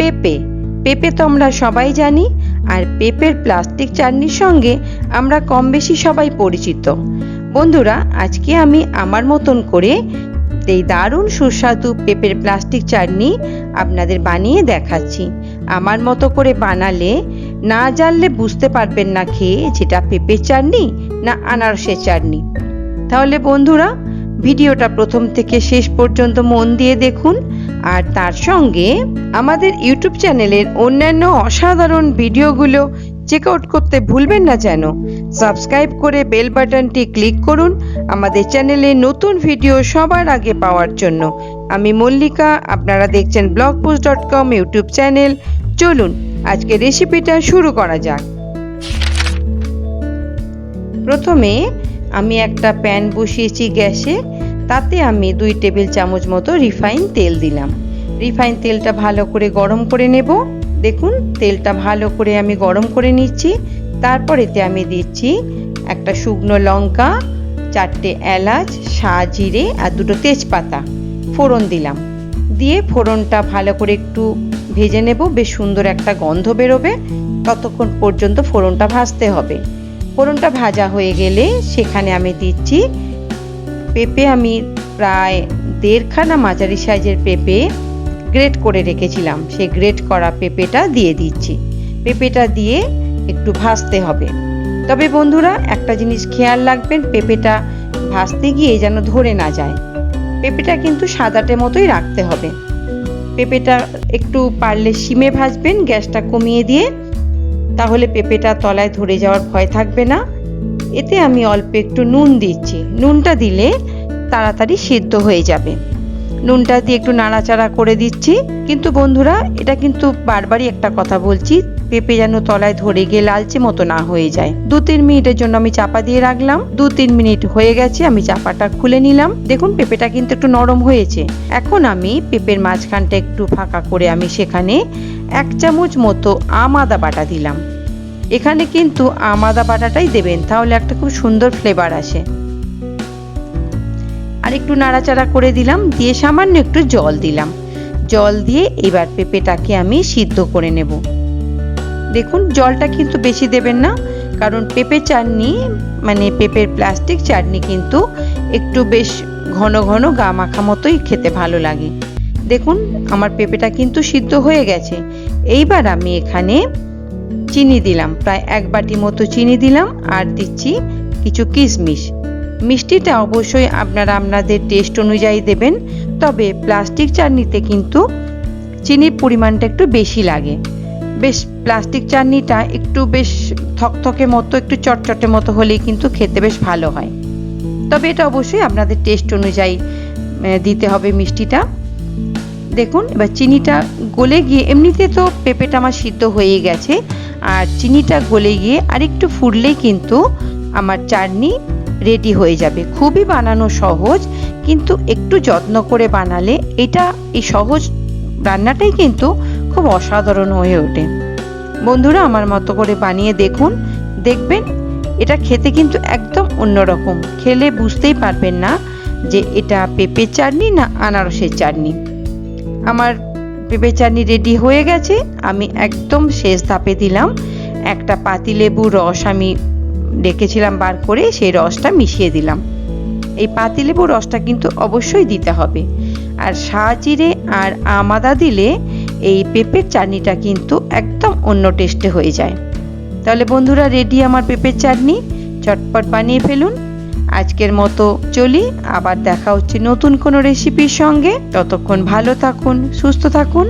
পেঁপে। পেঁপে তো আমরা সবাই জানি, আর পেঁপের প্লাস্টিক চাটনির সঙ্গে আমরা কম বেশি সবাই পরিচিত। বন্ধুরা, আজকে আমি আমার মতন করে এই দারুণ সুস্বাদু পেঁপের প্লাস্টিক চাটনি আপনাদের বানিয়ে দেখাচ্ছি। আমার মতো করে বানালে না জানলে বুঝতে পারবেন না খেয়ে যেটা পেঁপের চাটনি না আনারসের চাটনি। তাহলে বন্ধুরা, ভিডিওটা প্রথম থেকে শেষ পর্যন্ত মন দিয়ে দেখুন, আর তার সঙ্গে আমাদের ইউটিউব চ্যানেলের অন্যান্য অসাধারণ ভিডিওগুলো চেক আউট করতে ভুলবেন না যেন। সাবস্ক্রাইব করে বেল বাটনটি ক্লিক করুন আমাদের চ্যানেলে নতুন ভিডিও সবার আগে পাওয়ার জন্য। আমি মল্লিকা, আপনারা দেখছেন blogfoods.com ইউটিউব চ্যানেল। চলুন আজকে রেসিপিটা শুরু করা যাক। প্রথমে আমি একটা প্যান বসিয়েছি গ্যাসে, তাতে আমি 2 টেবিল চামচ মতো রিফাইন তেল দিলাম। রিফাইন তেলটা ভালো করে গরম করে নেব। দেখুন তেলটা ভালো করে আমি গরম করে নিচ্ছি। তারপরেতে আমি দিচ্ছি একটা শুকনো লঙ্কা, 4টে এলাচ, জিরে আর 2টো তেজপাতা ফোড়ন দিলাম। দিয়ে ফোড়নটা ভালো করে একটু ভেজে নেব, বেশ সুন্দর একটা গন্ধ বেরোবে, ততক্ষণ পর্যন্ত ফোড়নটা ভাজতে হবে। ফোড়নটা ভাজা হয়ে গেলে সেখানে আমি দিচ্ছি পেঁপে। আমি প্রায় 1.5 খানা মাঝারি সাইজের পেঁপে গ্রেট করে রেখেছিলাম, সেই গ্রেট করা পেঁপেটা দিয়ে দিচ্ছি। পেঁপেটা দিয়ে একটু ভাজতে হবে। তবে বন্ধুরা, একটা জিনিস খেয়াল রাখবেন, পেঁপেটা ভাজতে গিয়ে যেন ধরে না যায়। পেঁপেটা কিন্তু সাদাটে মতোই রাখতে হবে। পেঁপেটা একটু পারলে সিমে ভাজবেন, গ্যাসটা কমিয়ে দিয়ে, তাহলে পেঁপেটা তলায় ধরে যাওয়ার ভয় থাকবে না। এতে আমি অল্প একটু নুন দিচ্ছি। নুনটা দিলে তাড়াতাড়ি সিদ্ধ হয়ে যাবে। নুনটা দিয়ে একটু নাড়াচাড়া করে দিচ্ছি। কিন্তু বন্ধুরা, এটা কিন্তু বারবারই একটা কথা বলছি, পেঁপে যেন তলায় ধরে গিয়ে লালচে মতো না হয়ে যায়। 2-3 মিনিটের জন্য আমি চাপা দিয়ে রাখলাম। 2-3 মিনিট হয়ে গেছে, আমি চাপাটা খুলে নিলাম। দেখুন পেঁপেটা কিন্তু একটু নরম হয়েছে। এখন আমি পেঁপের মাঝখানটা একটু ফাঁকা করে আমি সেখানে 1 চামচ মতো আদা বাটা দিলাম। এখানে কিন্তু আদা বাটাটাই দেবেন, তাহলে একটা খুব সুন্দর ফ্লেভার আসে। আর একটু নাড়াচাড়া করে দিলাম, দিয়ে সামান্য একটু জল দিলাম। জল দিয়ে এবার পেঁপেটাকে আমি সিদ্ধ করে নেব। দেখুন জলটা কিন্তু বেশি দেবেন না, কারণ পেঁপে চাটনি মানে পেঁপের প্লাস্টিক চাটনি কিন্তু একটু বেশ ঘন ঘন গা মাখা মতোই খেতে ভালো লাগে। দেখুন আমার পেঁপেটা কিন্তু সিদ্ধ হয়ে গেছে। এইবার আমি এখানে চিনি দিলাম, প্রায় 1 বাটি মতো চিনি দিলাম, আর দিচ্ছি কিছু কিশমিশ। মিষ্টিটা অবশ্যই আপনারা আপনাদের টেস্ট অনুযায়ী দেবেন, তবে প্লাস্টিক চাটনিতে কিন্তু চিনির পরিমাণটা একটু বেশি লাগে। বেশ প্লাস্টিক চাটনিটা একটু বেশ থকথকে মতো, একটু চটচটে মতো হলেই কিন্তু খেতে বেশ ভালো হয়। তবে এটা অবশ্যই আপনাদের টেস্ট অনুযায়ী দিতে হবে মিষ্টিটা। দেখুন এবার চিনিটা গলে গিয়ে, এমনিতে তো পেঁপেটা আমার সিদ্ধ হয়ে গেছে, আর চিনিটা গলে গিয়ে আরেকটু ফুটলেই কিন্তু আমার চাটনি রেডি হয়ে যাবে। খুবই বানানো সহজ, কিন্তু একটু যত্ন করে বানালে এই সহজ রান্নাটাই কিন্তু খুব অসাধারণ হয়ে ওঠে। বন্ধুরা, আমার মতো করে বানিয়ে দেখুন, দেখবেন এটা খেতে কিন্তু একদম অন্যরকম। খেলে বুঝতেই পারবেন না যে এটা পেঁপের চাটনি না আনারসের চাটনি। আমার পেঁপে চাটনি রেডি হয়ে গেছে। আমি একদম শেষ ধাপে দিলাম একটা পাতিলেবুর রস, আমি রেখেছিলাম বার করে, সেই রসটা মিশিয়ে দিলাম। এই পাতিলেবুর রসটা কিন্তু অবশ্যই দিতে হবে। আর জিরে আর আদা দিলে এই পেঁপের চাটনিটা কিন্তু একদম অন্য টেস্টে হয়ে যায়। তাহলে বন্ধুরা, রেডি আমার পেঁপের চাটনি। চটপট বানিয়ে ফেলুন। আজকের মতো চলি, আবার দেখা হচ্ছে নতুন কোনো রেসিপির সঙ্গে। ততক্ষণ ভালো থাকুন, সুস্থ থাকুন।